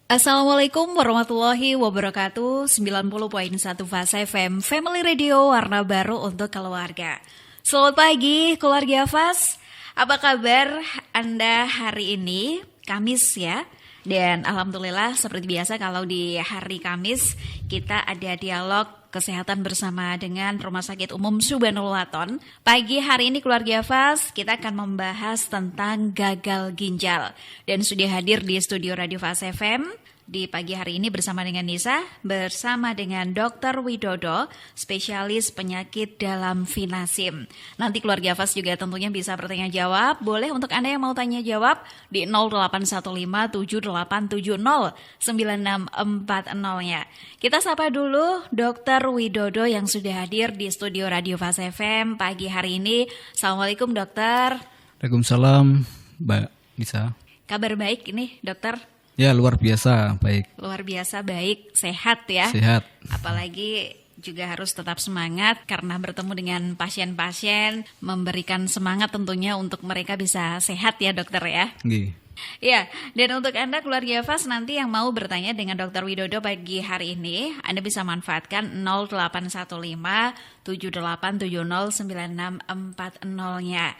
Assalamualaikum warahmatullahi wabarakatuh. 90.1 Fasa FM Family Radio, warna baru untuk keluarga. Selamat pagi keluarga Fas. Apa kabar Anda hari ini? Kamis ya. Dan alhamdulillah seperti biasa kalau di hari Kamis kita ada dialog kesehatan bersama dengan Rumah Sakit Umum Subhanul Waton. Pagi hari ini keluarga Fas, kita akan membahas tentang gagal ginjal. Dan sudah hadir di studio Radio Fas FM di pagi hari ini bersama dengan Nisa, bersama dengan Dr. Widodo, spesialis penyakit dalam Finasim. Nanti keluarga Fas juga tentunya bisa bertanya jawab. Boleh untuk Anda yang mau tanya jawab di 081578709640-nya. Kita sapa dulu Dr. Widodo yang sudah hadir di studio Radio Fas FM pagi hari ini. Assalamualaikum dokter. Waalaikumsalam Mbak Nisa. Kabar baik ini dokter? Ya, luar biasa baik. Luar biasa baik, sehat ya. Sehat. Apalagi juga harus tetap semangat karena bertemu dengan pasien-pasien, memberikan semangat tentunya untuk mereka bisa sehat ya dokter ya. Nggih. Ya, dan untuk Anda keluarga Fas nanti yang mau bertanya dengan Dr. Widodo pagi hari ini, Anda bisa manfaatkan 0815 78709640-nya.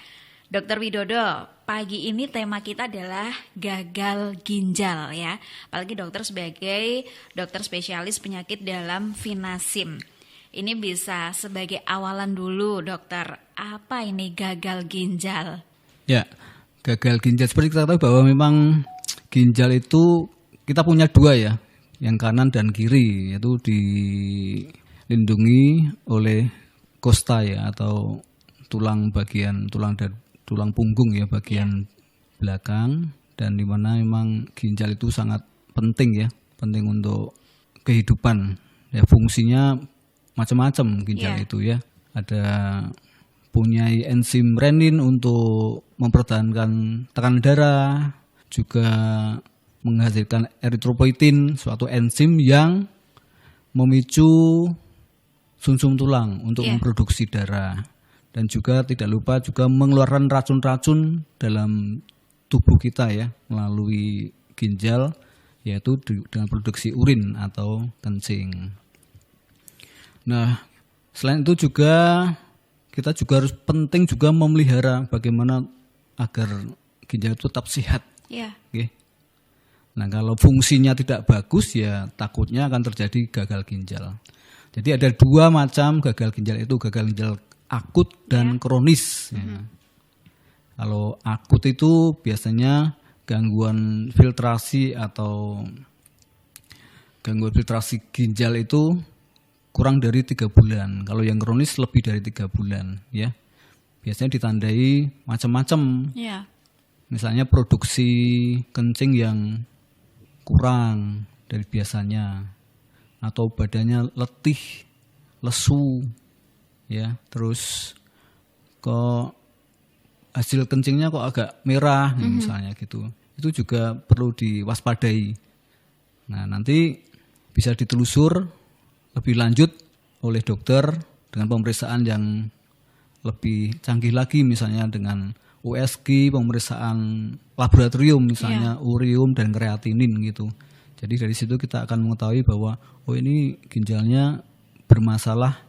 Dr. Widodo, pagi ini tema kita adalah gagal ginjal ya. Apalagi dokter sebagai dokter spesialis penyakit dalam Finasim. Ini bisa sebagai awalan dulu dokter, apa ini gagal ginjal? Ya, gagal ginjal seperti kita tahu bahwa memang ginjal itu kita punya dua ya, yang kanan dan kiri, yaitu dilindungi oleh kosta ya, atau tulang punggung ya, bagian belakang, dan di mana memang ginjal itu sangat penting ya, penting untuk kehidupan ya, fungsinya macam-macam ginjal itu ya. Ada punya enzim renin untuk mempertahankan tekanan darah, juga menghasilkan eritropoietin, suatu enzim yang memicu sumsum tulang untuk memproduksi darah. Dan juga tidak lupa juga mengeluarkan racun-racun dalam tubuh kita ya, melalui ginjal, yaitu dengan produksi urin atau kencing. Nah, selain itu juga kita juga harus penting juga memelihara bagaimana agar ginjal itu tetap sehat. Yeah. Okay. Nah, kalau fungsinya tidak bagus ya takutnya akan terjadi gagal ginjal. Jadi ada dua macam gagal ginjal itu, gagal ginjal akut dan kronis. Ya. Kalau akut itu biasanya gangguan filtrasi ginjal itu kurang dari 3 bulan. Kalau yang kronis lebih dari 3 bulan ya. Biasanya ditandai macam-macam. Yeah. Misalnya produksi kencing yang kurang dari biasanya, atau badannya letih, lesu. Ya, terus kok hasil kencingnya kok agak merah misalnya gitu. Itu juga perlu diwaspadai. Nah, nanti bisa ditelusur lebih lanjut oleh dokter dengan pemeriksaan yang lebih canggih lagi, misalnya dengan USG, pemeriksaan laboratorium misalnya ureum dan kreatinin gitu. Jadi dari situ kita akan mengetahui bahwa ini ginjalnya bermasalah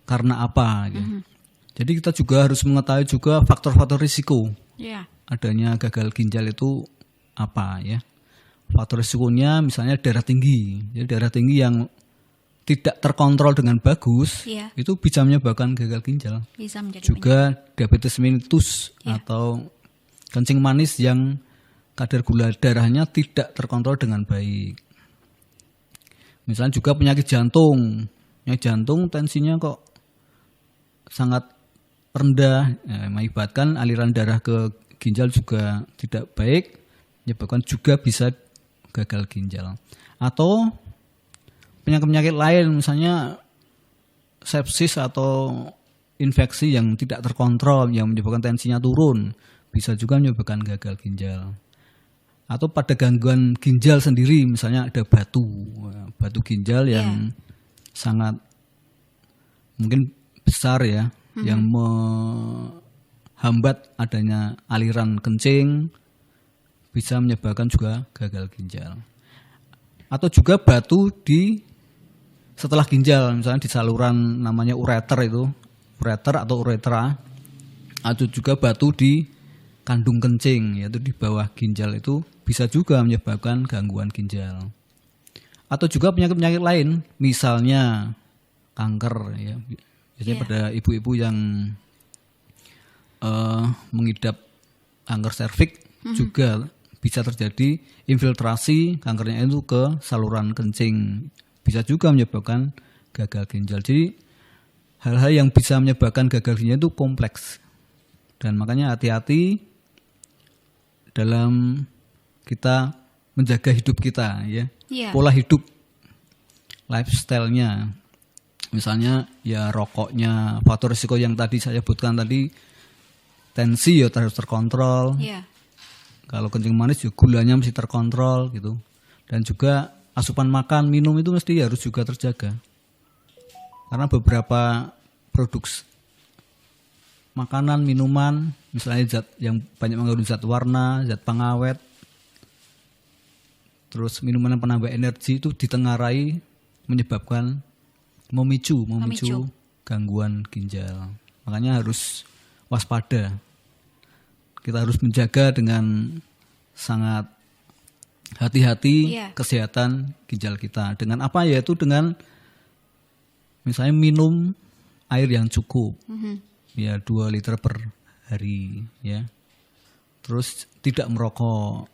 karena apa gitu. Jadi kita juga harus mengetahui juga faktor-faktor risiko adanya gagal ginjal itu apa ya. Faktor risikonya misalnya darah tinggi. Jadi darah tinggi yang tidak terkontrol dengan bagus itu bisa menyebabkan gagal ginjal. Bisa menjadi juga diabetes mellitus atau kencing manis yang kadar gula darahnya tidak terkontrol dengan baik. Misalnya juga penyakit jantung. Penyakit jantung tensinya kok sangat rendah, ya, mengakibatkan aliran darah ke ginjal juga tidak baik, menyebabkan juga bisa gagal ginjal. Atau penyakit-penyakit lain, misalnya sepsis atau infeksi yang tidak terkontrol yang menyebabkan tensinya turun, bisa juga menyebabkan gagal ginjal. Atau pada gangguan ginjal sendiri, misalnya ada batu ginjal yang sangat mungkin besar ya, yang menghambat adanya aliran kencing, bisa menyebabkan juga gagal ginjal. Atau juga batu di setelah ginjal, misalnya di saluran namanya ureter atau uretra. Atau juga batu di kandung kencing, yaitu di bawah ginjal, itu bisa juga menyebabkan gangguan ginjal. Atau juga penyakit-penyakit lain, misalnya kanker, ya. Biasanya pada ibu-ibu yang mengidap kanker serviks juga bisa terjadi infiltrasi kankernya itu ke saluran kencing, bisa juga menyebabkan gagal ginjal. Jadi hal-hal yang bisa menyebabkan gagal ginjal itu kompleks, dan makanya hati-hati dalam kita menjaga hidup kita, ya. Pola hidup, lifestyle-nya, misalnya ya rokoknya, faktor risiko yang tadi saya sebutkan tadi, tensi ya harus terkontrol. Kalau kencing manis juga gulanya mesti terkontrol gitu. Dan juga asupan makan, minum itu mesti harus juga terjaga. Karena beberapa produk makanan, minuman, misalnya zat yang banyak mengandung zat warna, zat pengawet, terus minuman yang penambah energi itu ditengarai menyebabkan memicu gangguan ginjal. Makanya harus waspada. Kita harus menjaga dengan sangat hati-hati kesehatan ginjal kita. Dengan apa? Yaitu dengan misalnya minum air yang cukup. Ya 2 liter per hari, ya. Terus tidak merokok,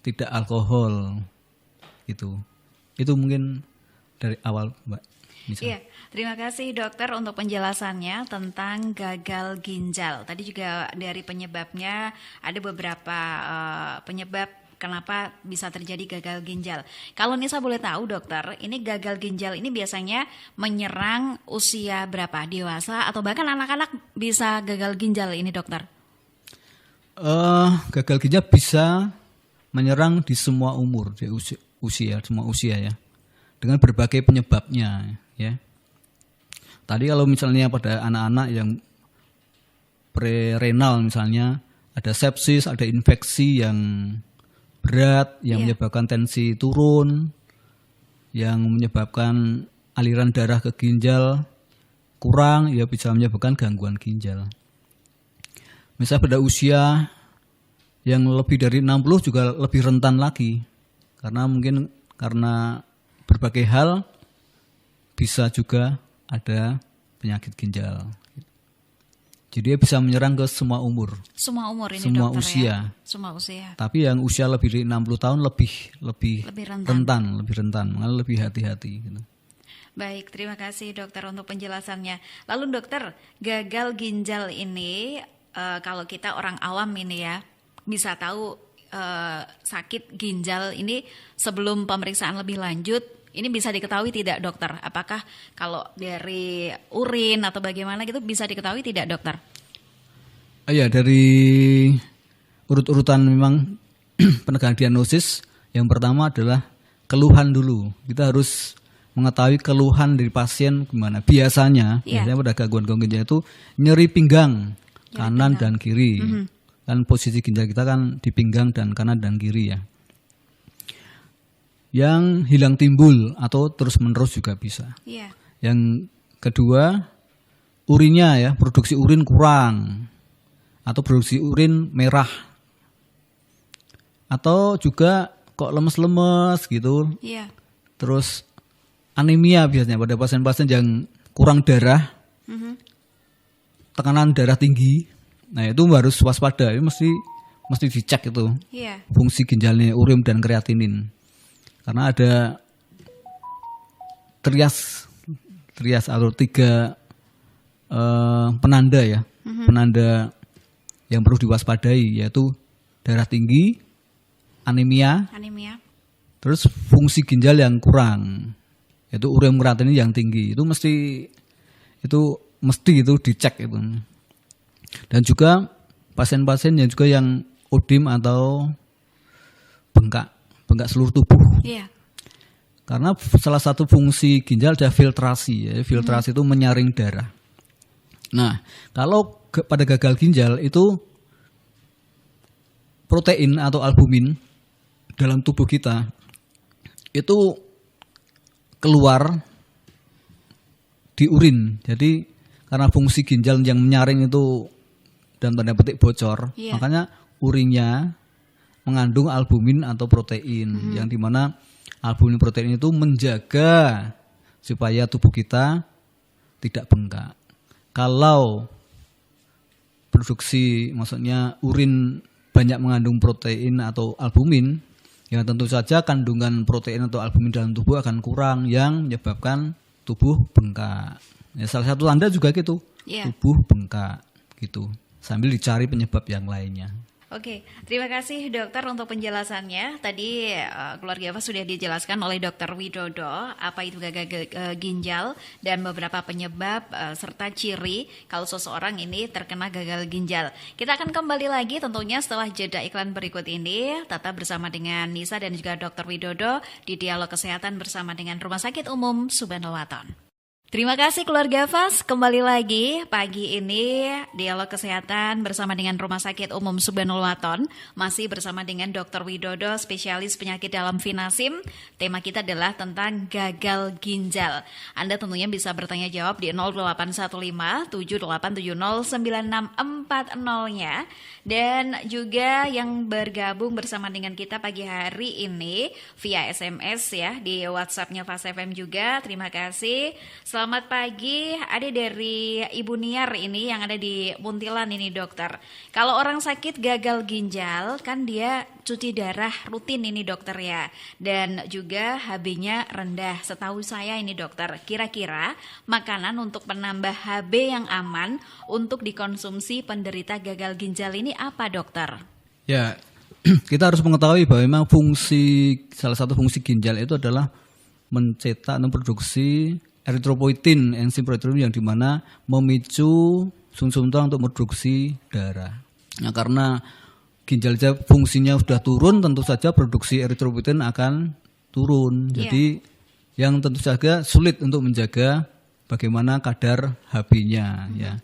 tidak alkohol. Itu mungkin dari awal, Mbak. Iya, terima kasih dokter untuk penjelasannya tentang gagal ginjal. Tadi juga dari penyebabnya ada beberapa penyebab kenapa bisa terjadi gagal ginjal. Kalau Nisa boleh tahu dokter, ini gagal ginjal ini biasanya menyerang usia berapa? Dewasa atau bahkan anak-anak bisa gagal ginjal ini dokter? Gagal ginjal bisa menyerang di semua umur, di semua usia ya. Dengan berbagai penyebabnya, ya. Tadi kalau misalnya pada anak-anak yang prerenal misalnya, ada sepsis, ada infeksi yang berat, yang menyebabkan tensi turun, yang menyebabkan aliran darah ke ginjal kurang, ya bisa menyebabkan gangguan ginjal. Misalnya pada usia yang lebih dari 60 juga lebih rentan lagi, karena berbagai hal bisa juga ada penyakit ginjal. Jadi dia bisa menyerang ke semua umur. Semua umur ini semua dokter usia. ya? Semua usia. Tapi yang usia lebih dari 60 tahun lebih rentan, makanya lebih hati-hati gitu. Baik, terima kasih dokter untuk penjelasannya. Lalu dokter, gagal ginjal ini kalau kita orang awam ini ya, bisa tahu sakit ginjal ini sebelum pemeriksaan lebih lanjut, ini bisa diketahui tidak dokter? Apakah kalau dari urin atau bagaimana gitu bisa diketahui tidak dokter? Ya, dari urut-urutan memang penegakan diagnosis, yang pertama adalah keluhan dulu. Kita harus mengetahui keluhan dari pasien gimana. Biasanya pada gangguan ginjal itu nyeri pinggang kanan dan kiri. Kan posisi ginjal kita kan di pinggang dan kanan dan kiri ya. Yang hilang timbul atau terus-menerus juga bisa. Yang kedua, urinnya ya, produksi urin kurang atau produksi urin merah. Atau juga kok lemes-lemes gitu. Terus anemia biasanya pada pasien-pasien yang kurang darah, tekanan darah tinggi. Nah itu harus waspada, itu mesti dicek itu fungsi ginjalnya, urin dan kreatinin. Karena ada trias atau 3 penanda ya, penanda yang perlu diwaspadai, yaitu darah tinggi, anemia, terus fungsi ginjal yang kurang, yaitu urin kreatinin yang tinggi. Itu mesti dicek itu. Dan juga pasien-pasien yang juga yang odim atau bengkak seluruh tubuh. Karena salah satu fungsi ginjal adalah filtrasi. Ya. Filtrasi itu menyaring darah. Nah, kalau pada gagal ginjal itu protein atau albumin dalam tubuh kita itu keluar di urin. Jadi karena fungsi ginjal yang menyaring itu dalam tanda petik bocor, makanya urinnya mengandung albumin atau protein, yang dimana albumin protein itu menjaga supaya tubuh kita tidak bengkak. Kalau produksi, maksudnya urin banyak mengandung protein atau albumin, ya tentu saja kandungan protein atau albumin dalam tubuh akan kurang, yang menyebabkan tubuh bengkak. Ya, salah satu tanda juga gitu, tubuh bengkak gitu. Sambil dicari penyebab yang lainnya. Oke, terima kasih dokter untuk penjelasannya. Tadi keluarga Eva sudah dijelaskan oleh dokter Widodo apa itu gagal ginjal dan beberapa penyebab serta ciri kalau seseorang ini terkena gagal ginjal. Kita akan kembali lagi tentunya setelah jeda iklan berikut ini. Tetap bersama dengan Nisa dan juga dokter Widodo di Dialog Kesehatan bersama dengan Rumah Sakit Umum Subhanul Waton. Terima kasih keluarga Fas, kembali lagi pagi ini Dialog Kesehatan bersama dengan Rumah Sakit Umum Subhanul Waton. Masih bersama dengan Dr. Widodo, spesialis penyakit dalam Vinasim. Tema kita adalah tentang gagal ginjal. Anda tentunya bisa bertanya jawab di 0815 7870 9640-nya. Dan juga yang bergabung bersama dengan kita pagi hari ini via SMS ya, di WhatsApp-nya Fas FM juga. Terima kasih. Selamat pagi, ada dari Ibu Niar ini yang ada di Muntilan ini dokter. Kalau orang sakit gagal ginjal kan dia cuci darah rutin ini dokter ya. Dan juga HB-nya rendah. Setahu saya ini dokter, kira-kira makanan untuk penambah HB yang aman untuk dikonsumsi penderita gagal ginjal ini apa dokter? Ya, kita harus mengetahui bahwa memang salah satu fungsi ginjal itu adalah mencetak dan memproduksi eritropoietin, enzim protein yang dimana memicu sumsum tulang untuk memproduksi darah. Nah, karena ginjal fungsinya sudah turun, tentu saja produksi eritropoietin akan turun. Jadi yang tentu saja sulit untuk menjaga bagaimana kadar HB-nya. Ya,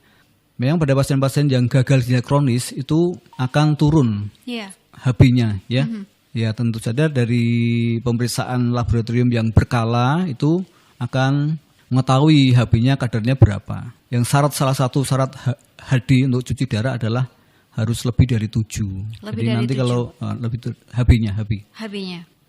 memang pada pasien-pasien yang gagal ginjal kronis itu akan turun HB-nya. Ya, ya tentu saja dari pemeriksaan laboratorium yang berkala itu akan mengetahui HB-nya kadarnya berapa. Yang salah satu syarat HD untuk cuci darah adalah harus lebih dari 7. Jadi dari nanti 7. Kalau lebih HB-nya.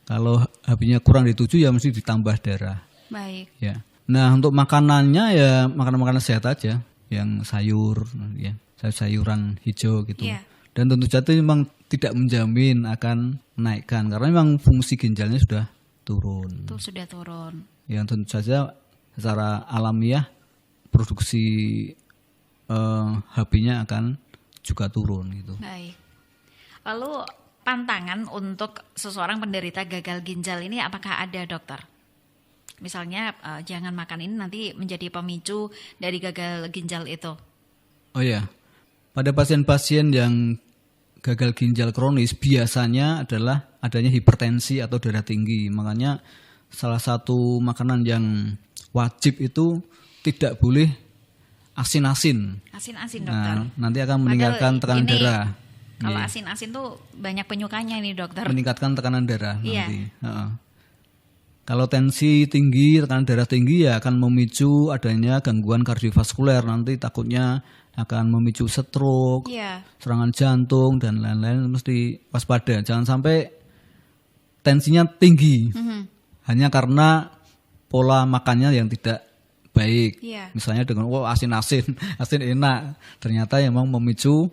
Kalau HB-nya kurang dari 7 ya mesti ditambah darah. Baik. Ya. Nah, untuk makanannya ya makanan-makanan sehat aja, yang sayur ya, sayuran hijau gitu. Dan tentu saja memang tidak menjamin akan menaikkan karena memang fungsi ginjalnya sudah turun. Itu sudah turun. Yang tentu saja secara alamiah produksi HB-nya akan juga turun gitu. Baik. Lalu pantangan untuk seseorang penderita gagal ginjal ini apakah ada dokter? Misalnya jangan makan ini nanti menjadi pemicu dari gagal ginjal itu. Oh ya, pada pasien-pasien yang gagal ginjal kronis biasanya adalah adanya hipertensi atau darah tinggi. Makanya salah satu makanan yang wajib itu tidak boleh asin-asin. Asin-asin dokter. Nah, nanti akan meningkatkan tekanan darah. Kalau asin-asin tuh banyak penyukanya ini dokter. Meningkatkan tekanan darah nanti. Kalau tensi tinggi, tekanan darah tinggi ya akan memicu adanya gangguan kardiovaskuler. Nanti takutnya akan memicu stroke, serangan jantung dan lain-lain. Mesti waspada. Jangan sampai tensinya tinggi. Hanya karena pola makannya yang tidak baik. Misalnya dengan asin-asin, asin enak. Ternyata memang memicu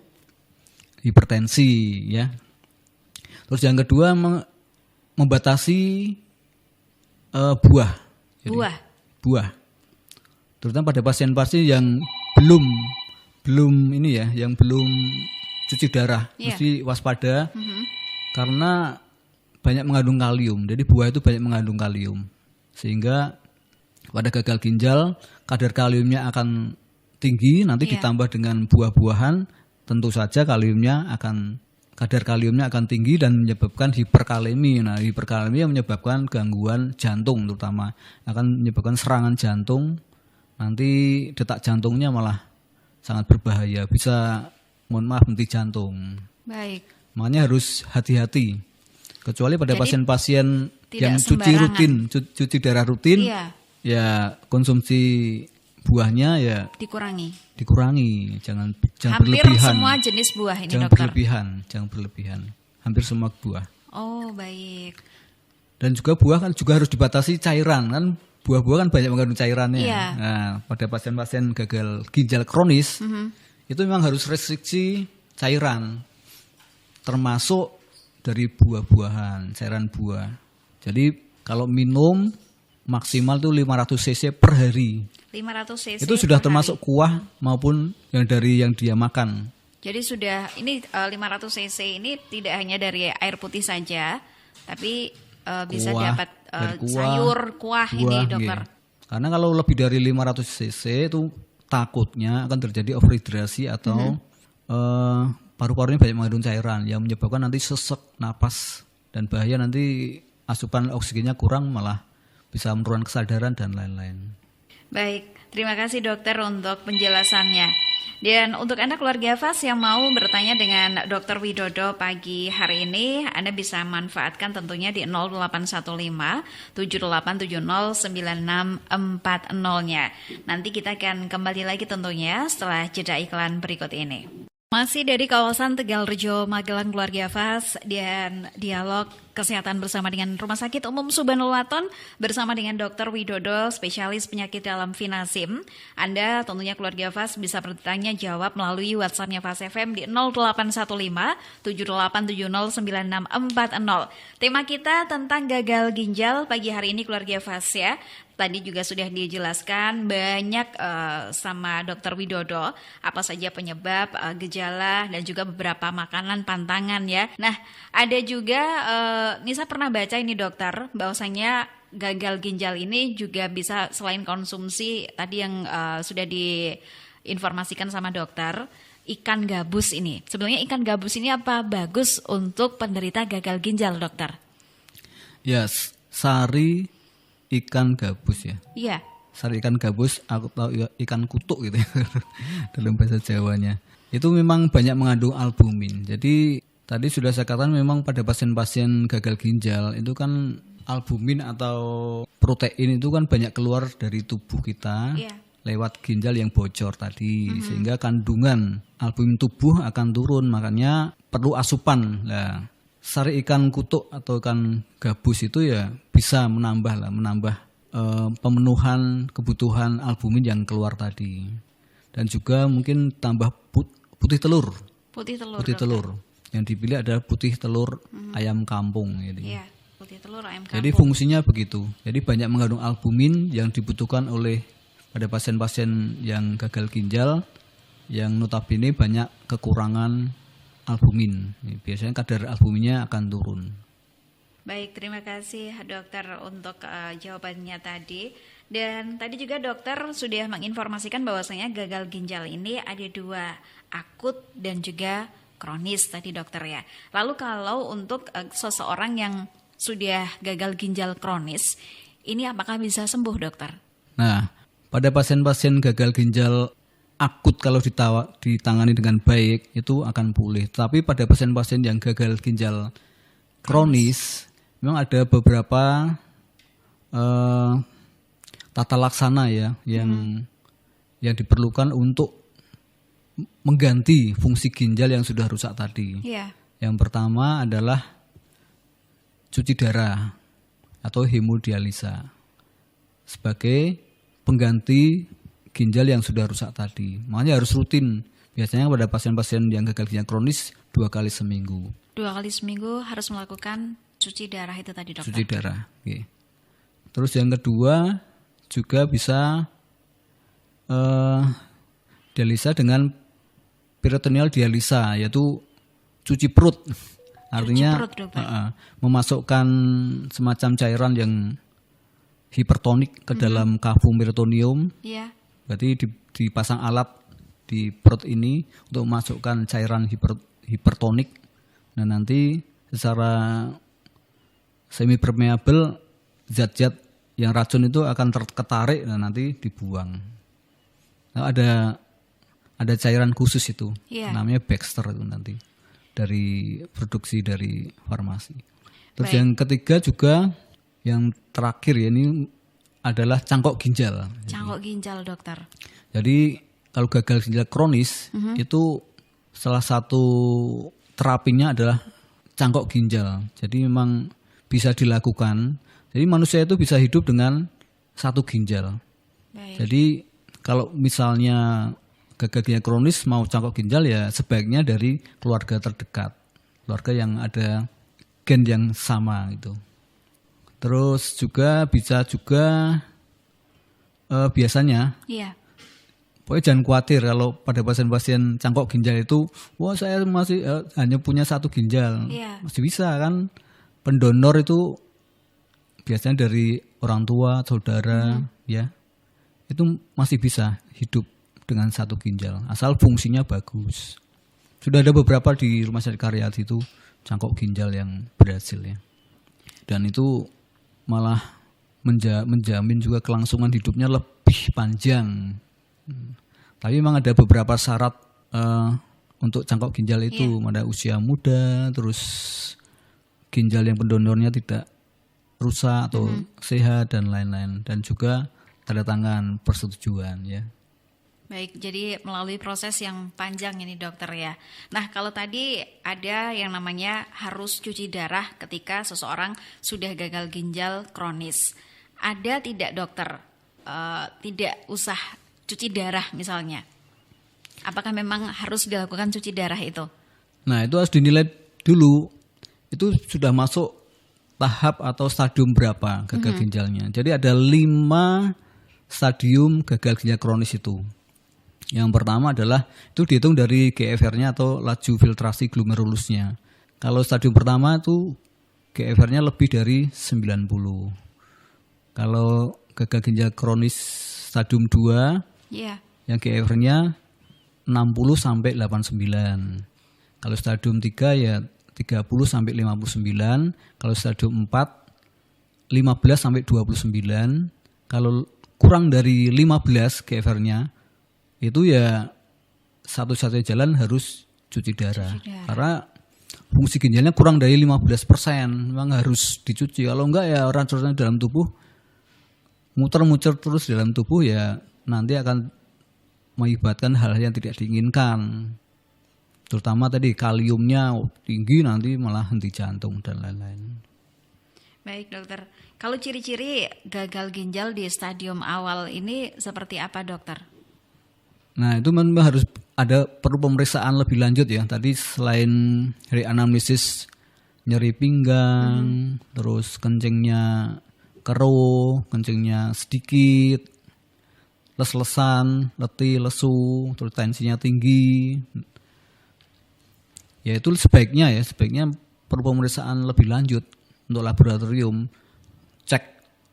hipertensi ya. Terus yang kedua membatasi buah. Jadi, buah. Terutama pada pasien-pasien yang belum ini ya, yang belum cuci darah, mesti waspada. Karena banyak mengandung kalium. Jadi buah itu banyak mengandung kalium. Sehingga pada gagal ginjal kadar kaliumnya akan tinggi, nanti ditambah dengan buah-buahan, tentu saja kadar kaliumnya akan tinggi dan menyebabkan hiperkalemi. Nah, hiperkalemi yang menyebabkan gangguan jantung terutama, akan menyebabkan serangan jantung. Nanti detak jantungnya malah sangat berbahaya, bisa henti jantung. Baik. Makanya harus hati-hati. Kecuali pada Jadi pasien-pasien tidak yang cuci sembarangan. rutin, cuci darah rutin, Iya, ya konsumsi buahnya ya dikurangi, jangan hampir berlebihan. semua jenis buah ini Jangan dokter. jangan berlebihan. Hampir semua buah. Oh baik. Dan juga buah kan juga harus dibatasi cairan kan. Buah-buah kan banyak mengandung cairannya. Iya. Nah, pada pasien-pasien gagal ginjal kronis itu memang harus restriksi cairan, termasuk dari buah-buahan, cairan buah. Jadi kalau minum maksimal tuh 500 cc per hari. 500 cc Itu sudah per termasuk hari. kuah maupun yang dari yang dia makan. Jadi sudah ini 500 cc ini tidak hanya dari air putih saja, tapi bisa Kuah, dapat dari sayur, kuah ini buah, dokter. nggih. Karena kalau lebih dari 500 cc itu takutnya akan terjadi overhidrasi atau paru-parunya banyak mengandung cairan yang menyebabkan nanti sesek napas dan bahaya nanti asupan oksigennya kurang malah bisa menurunkan kesadaran dan lain-lain. Baik, terima kasih dokter untuk penjelasannya. Dan untuk Anda keluarga Fas yang mau bertanya dengan Dr. Widodo pagi hari ini, Anda bisa manfaatkan tentunya di 0815 7870 9640-nya. Nanti kita akan kembali lagi tentunya setelah jeda iklan berikut ini. Masih dari kawasan Tegalrejo, Magelang keluarga Fas dan dialog kesehatan bersama dengan Rumah Sakit Umum Subhanul Waton bersama dengan Dr. Widodo, spesialis penyakit dalam Vinasim. Anda tentunya keluarga Fas bisa bertanya jawab melalui WhatsApp-nya Fas FM di 0815 7870 9640. Tema kita tentang gagal ginjal pagi hari ini keluarga Fas ya. Tadi juga sudah dijelaskan banyak sama Dr. Widodo apa saja penyebab, gejala dan juga beberapa makanan pantangan ya. Nah, ada juga Nisa pernah baca ini dokter bahwasanya gagal ginjal ini juga bisa selain konsumsi tadi yang sudah diinformasikan sama dokter, ikan gabus ini. Sebenarnya ikan gabus ini apa bagus untuk penderita gagal ginjal, dokter? Ya, sari ikan gabus ya. Iya. Sari ikan gabus, aku tahu ikan kutuk gitu ya, dalam bahasa Jawanya. Itu memang banyak mengandung albumin. Jadi tadi sudah saya katakan memang pada pasien-pasien gagal ginjal itu kan albumin atau protein itu kan banyak keluar dari tubuh kita lewat ginjal yang bocor tadi, sehingga kandungan albumin tubuh akan turun, makanya perlu asupan. Nah, sari ikan kutuk atau ikan gabus itu ya bisa menambah pemenuhan kebutuhan albumin yang keluar tadi. Dan juga mungkin tambah putih telur. Putih telur. Yang dipilih adalah putih telur ayam kampung. Iya, putih telur ayam kampung. Jadi fungsinya begitu. Jadi banyak mengandung albumin yang dibutuhkan oleh pada pasien-pasien yang gagal ginjal yang notabene banyak kekurangan albumin. Biasanya kadar albuminnya akan turun. Baik, terima kasih dokter untuk jawabannya tadi. Dan tadi juga dokter sudah menginformasikan bahwasanya gagal ginjal ini ada dua, akut dan juga kronis tadi dokter ya. Lalu kalau untuk seseorang yang sudah gagal ginjal kronis, ini apakah bisa sembuh dokter? Nah, pada pasien-pasien gagal ginjal akut kalau ditangani dengan baik itu akan pulih. Tapi pada pasien-pasien yang gagal ginjal kronis memang ada beberapa tata laksana ya yang diperlukan untuk mengganti fungsi ginjal yang sudah rusak tadi. Iya. Yang pertama adalah cuci darah atau hemodialisa sebagai pengganti ginjal yang sudah rusak tadi. Makanya harus rutin. Biasanya pada pasien-pasien yang gagal ginjal kronis 2 kali seminggu. 2 kali seminggu harus melakukan cuci darah itu tadi dokter. Cuci darah. Okay. Terus yang kedua juga bisa dialisa dengan peritoneal dialisa, yaitu cuci perut. Artinya memasukkan semacam cairan yang hipertonik ke dalam kafum peritoneum. Iya. Berarti dipasang alat di perut ini untuk memasukkan cairan hipertonik. Nah, nanti secara semi permeable zat-zat yang racun itu akan ketarik dan nanti dibuang. Nah, ada cairan khusus itu, namanya Baxter itu nanti dari produksi dari farmasi. Terus Baik. yang ketiga juga, yang terakhir ya, ini adalah cangkok ginjal. Cangkok ginjal, dokter. Jadi kalau gagal ginjal kronis itu salah satu terapinya adalah cangkok ginjal. Jadi memang bisa dilakukan. Jadi manusia itu bisa hidup dengan satu ginjal. Baik. Jadi kalau misalnya gagal ginjal kronis mau cangkok ginjal ya sebaiknya dari keluarga terdekat. Keluarga yang ada gen yang sama gitu. Terus juga bisa juga biasanya Iya. pokoknya jangan khawatir kalau pada pasien-pasien cangkok ginjal itu, wah saya masih hanya punya satu ginjal. Iya. Masih bisa kan, pendonor itu biasanya dari orang tua, saudara, ya. Itu masih bisa hidup dengan satu ginjal, asal fungsinya bagus. Sudah ada beberapa di Rumah Sakit Karyadi itu cangkok ginjal yang berhasil ya. Dan itu malah menjamin juga kelangsungan hidupnya lebih panjang. Tapi memang ada beberapa syarat untuk cangkok ginjal itu, ada usia muda, terus ginjal yang pendonornya tidak rusak atau sehat dan lain-lain, dan juga tanda tangan persetujuan ya. Baik, jadi melalui proses yang panjang ini dokter ya. Nah, kalau tadi ada yang namanya harus cuci darah ketika seseorang sudah gagal ginjal kronis. Ada tidak dokter tidak usah cuci darah misalnya? Apakah memang harus dilakukan cuci darah itu? Nah, itu harus dinilai dulu. Itu sudah masuk tahap atau stadium berapa gagal ginjalnya. Jadi ada 5 stadium gagal ginjal kronis itu. Yang pertama adalah itu dihitung dari GFR-nya atau laju filtrasi glomerulusnya. Kalau stadium pertama itu GFR-nya lebih dari 90. Kalau gagal ginjal kronis stadium 2, Iya. yang GFR-nya 60 sampai 89. Kalau stadium 3 ya 30 sampai 59. Kalau stadium 4 15 sampai 29. Kalau kurang dari 15 GFR-nya itu ya satu-satunya jalan harus cuci darah. Karena fungsi ginjalnya kurang dari 15%, memang harus dicuci. Kalau enggak ya racun dalam tubuh muter-muter terus dalam tubuh ya nanti akan mengakibatkan hal-hal yang tidak diinginkan. Terutama tadi kaliumnya tinggi, nanti malah henti jantung dan lain-lain. Baik dokter, kalau ciri-ciri gagal ginjal di stadium awal ini seperti apa dokter? Nah itu memang harus ada perlu pemeriksaan lebih lanjut ya. Tadi selain dari anamnesis nyeri pinggang, terus kencingnya keruh, kencingnya sedikit, les-lesan, letih, lesu, terus tensinya tinggi. Ya itu sebaiknya perlu pemeriksaan lebih lanjut untuk laboratorium, cek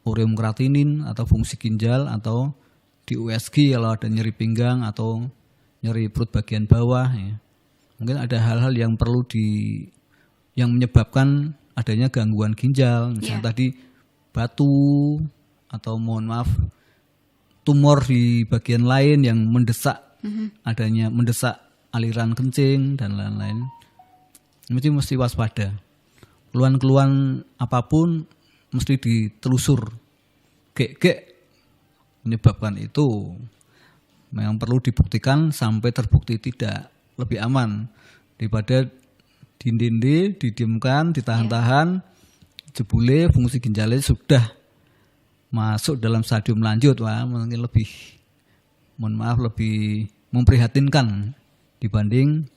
ureum kreatinin atau fungsi ginjal, atau di USG kalau ada nyeri pinggang atau nyeri perut bagian bawah ya. Mungkin ada hal-hal yang perlu yang menyebabkan adanya gangguan ginjal, misalnya tadi batu atau mohon maaf tumor di bagian lain yang mendesak mendesak aliran kencing dan lain-lain. Mesti waspada. Keluhan-keluhan apapun mesti ditelusur. Gek menyebabkan itu. Memang perlu dibuktikan sampai terbukti tidak, lebih aman daripada didiamkan, ditahan-tahan, jebule fungsi ginjalnya sudah masuk dalam stadium lanjut, wah mungkin lebih memprihatinkan dibanding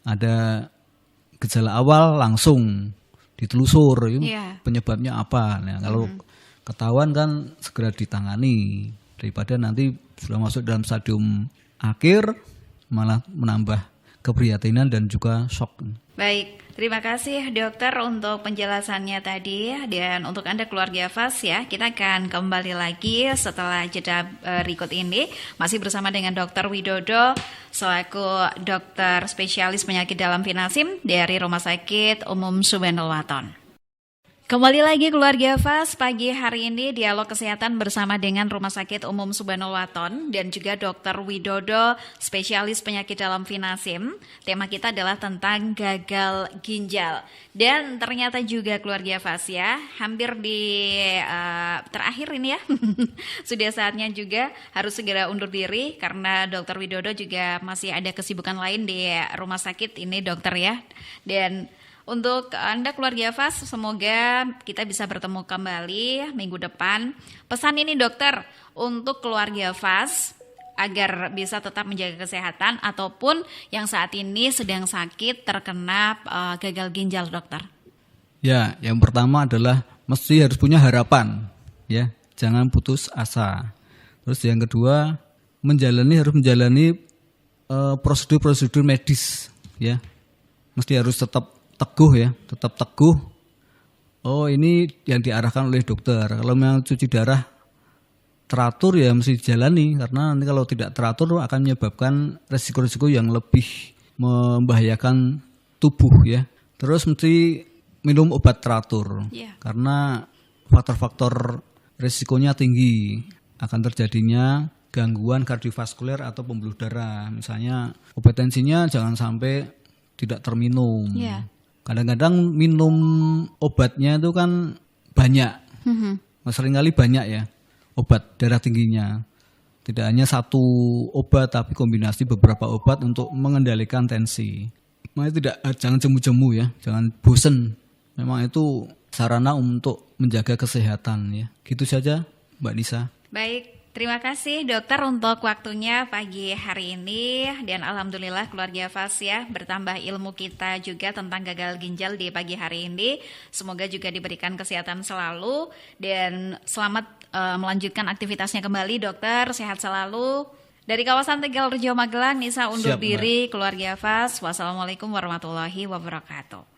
ada gejala awal langsung ditelusur penyebabnya apa. Nah, kalau ketahuan kan segera ditangani daripada nanti sudah masuk dalam stadium akhir malah menambah keprihatinan dan juga shock. Baik, terima kasih dokter untuk penjelasannya tadi, dan untuk Anda keluarga FAS ya, kita akan kembali lagi setelah jeda berikut ini masih bersama dengan Dr. Widodo selaku dokter spesialis penyakit dalam Vinasim dari Rumah Sakit Umum Subhanul Waton. Kembali lagi keluarga Fas, pagi hari ini dialog kesehatan bersama dengan Rumah Sakit Umum Subhanul Waton dan juga Dr. Widodo, spesialis penyakit dalam Vinasim. Tema kita adalah tentang gagal ginjal. Dan ternyata juga keluarga Fas ya, hampir di terakhir ini ya, sudah saatnya juga harus segera undur diri karena Dr. Widodo juga masih ada kesibukan lain di rumah sakit ini dokter ya. Dan untuk Anda keluarga Fas, semoga kita bisa bertemu kembali minggu depan. Pesan ini dokter untuk keluarga Fas agar bisa tetap menjaga kesehatan ataupun yang saat ini sedang sakit terkena gagal ginjal dokter. Ya, yang pertama adalah mesti harus punya harapan, ya, jangan putus asa. Terus yang kedua, harus menjalani prosedur-prosedur medis, ya, mesti harus tetap teguh. Oh, ini yang diarahkan oleh dokter. Kalau memang cuci darah teratur ya mesti dijalani, karena nanti kalau tidak teratur akan menyebabkan resiko-resiko yang lebih membahayakan tubuh ya. Terus mesti minum obat teratur, karena faktor-faktor resikonya tinggi akan terjadinya gangguan kardiovaskuler atau pembuluh darah. Misalnya obat tensinya jangan sampai tidak terminum. Kadang-kadang minum obatnya itu kan banyak, seringkali banyak ya obat darah tingginya. Tidak hanya satu obat tapi kombinasi beberapa obat untuk mengendalikan tensi. Makanya jangan jemu-jemu ya, jangan bosen. Memang itu sarana untuk menjaga kesehatan ya. Gitu saja Mbak Nisa. Baik. Terima kasih dokter untuk waktunya pagi hari ini dan alhamdulillah keluarga Fas ya bertambah ilmu kita juga tentang gagal ginjal di pagi hari ini. Semoga juga diberikan kesehatan selalu dan selamat melanjutkan aktivitasnya kembali dokter, sehat selalu. Dari kawasan Tegal Rejo Magelang, Nisa undur diri keluarga Fas. Wassalamualaikum warahmatullahi wabarakatuh.